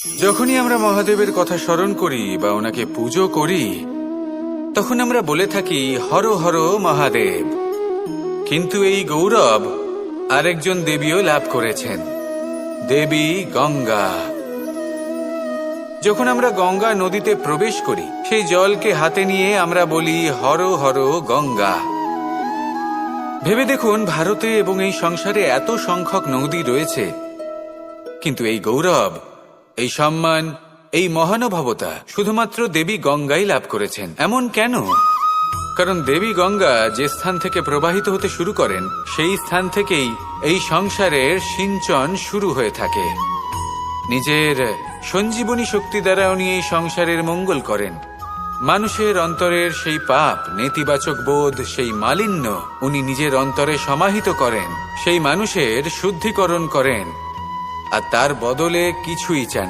যখনই আমরা মহাদেবের কথা স্মরণ করি বা ওনাকে পুজো করি তখন আমরা বলে থাকি হর হর মহাদেব। কিন্তু এই গৌরব আরেকজন দেবীও লাভ করেছেন, দেবী গঙ্গা। যখন আমরা গঙ্গা নদীতে প্রবেশ করি সেই জলকে হাতে নিয়ে আমরা বলি হর হর গঙ্গা। ভেবে দেখুন, ভারতে এবং এই সংসারে এত সংখ্যক নদী রয়েছে, কিন্তু এই গৌরব, এই সম্মান, এই মহানুভবতা শুধুমাত্র দেবী গঙ্গাই লাভ করেছেন। এমন কেন? কারণ দেবী গঙ্গা যে স্থান থেকে প্রবাহিত হতে শুরু করেন সেই স্থান থেকেই এই সংসারের সিঞ্চন শুরু হয়ে থাকে। নিজের সঞ্জীবনী শক্তি দ্বারা উনি এই সংসারের মঙ্গল করেন। মানুষের অন্তরের সেই পাপ, নেতিবাচক বোধ, সেই মালিন্য উনি নিজের অন্তরে সমাহিত করেন, সেই মানুষের শুদ্ধিকরণ করেন, আর তার বদলে কিছুই চান